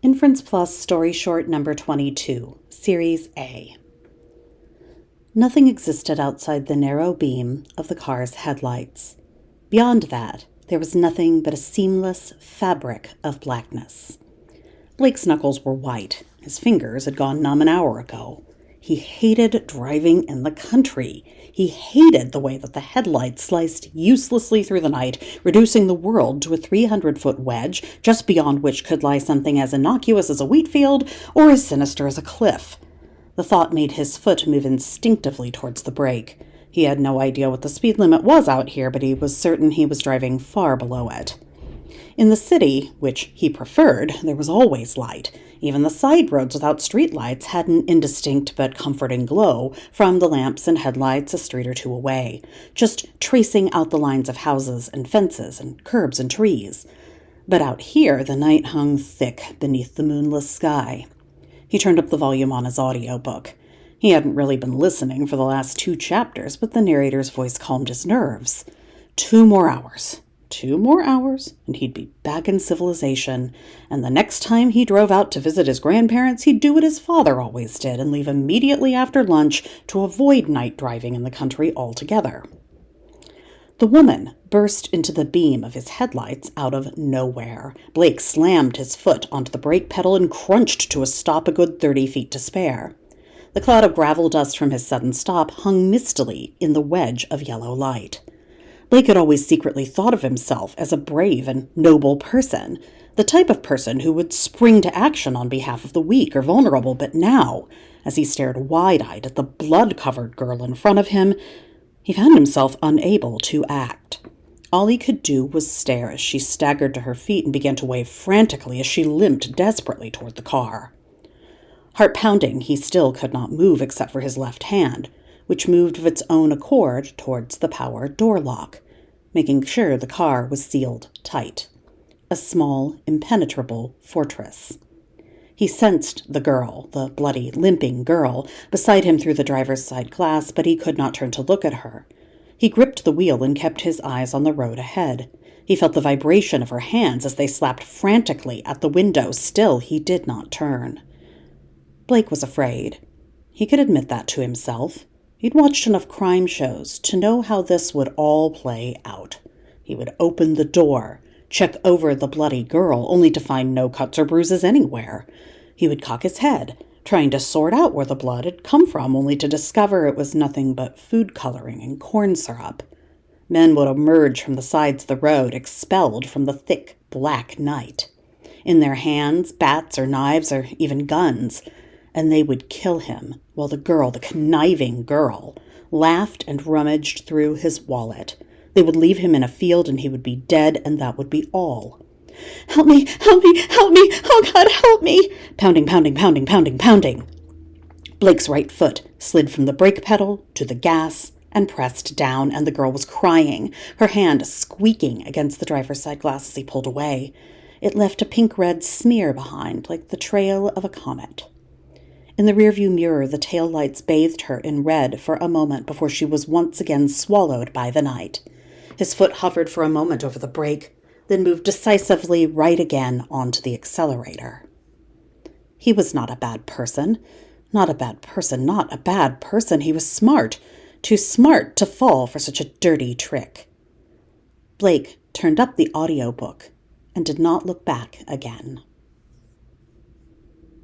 Inference Plus Story Short Number 22, Series A. Nothing existed outside the narrow beam of the car's headlights. Beyond that, there was nothing but a seamless fabric of blackness. Blake's knuckles were white. His fingers had gone numb an hour ago. He hated driving in the country. He hated the way that the headlights sliced uselessly through the night, reducing the world to a 300-foot wedge, just beyond which could lie something as innocuous as a wheat field or as sinister as a cliff. The thought made his foot move instinctively towards the brake. He had no idea what the speed limit was out here, but he was certain he was driving far below it. In the city, which he preferred, there was always light. Even the side roads without streetlights had an indistinct but comforting glow from the lamps and headlights a street or two away, just tracing out the lines of houses and fences and curbs and trees. But out here, the night hung thick beneath the moonless sky. He turned up the volume on his audiobook. He hadn't really been listening for the last 2 chapters, but the narrator's voice calmed his nerves. 2 more hours. 2 more hours, and he'd be back in civilization, and the next time he drove out to visit his grandparents, he'd do what his father always did and leave immediately after lunch to avoid night driving in the country altogether. The woman burst into the beam of his headlights out of nowhere. Blake slammed his foot onto the brake pedal and crunched to a stop a good 30 feet to spare. The cloud of gravel dust from his sudden stop hung mistily in the wedge of yellow light. Blake had always secretly thought of himself as a brave and noble person, the type of person who would spring to action on behalf of the weak or vulnerable, but now, as he stared wide-eyed at the blood-covered girl in front of him, he found himself unable to act. All he could do was stare as she staggered to her feet and began to wave frantically as she limped desperately toward the car. Heart pounding, he still could not move except for his left hand, which moved of its own accord towards the power door lock, making sure the car was sealed tight. A small, impenetrable fortress. He sensed the girl, the bloody, limping girl, beside him through the driver's side glass, but he could not turn to look at her. He gripped the wheel and kept his eyes on the road ahead. He felt the vibration of her hands as they slapped frantically at the window. Still, he did not turn. Blake was afraid. He could admit that to himself. He'd watched enough crime shows to know how this would all play out. He would open the door, check over the bloody girl, only to find no cuts or bruises anywhere. He would cock his head, trying to sort out where the blood had come from, only to discover it was nothing but food coloring and corn syrup. Men would emerge from the sides of the road, expelled from the thick, black night. In their hands, bats or knives or even guns. And they would kill him while the girl, the conniving girl, laughed and rummaged through his wallet. They would leave him in a field and he would be dead, and that would be all. "Help me! Help me! Help me! Oh, God, help me!" Pounding, pounding, pounding, pounding, pounding. Blake's right foot slid from the brake pedal to the gas and pressed down, and the girl was crying, her hand squeaking against the driver's side glass as he pulled away. It left a pink-red smear behind, like the trail of a comet. In the rearview mirror, the taillights bathed her in red for a moment before she was once again swallowed by the night. His foot hovered for a moment over the brake, then moved decisively right again onto the accelerator. He was not a bad person. Not a bad person, not a bad person. He was smart, too smart to fall for such a dirty trick. Blake turned up the audiobook and did not look back again.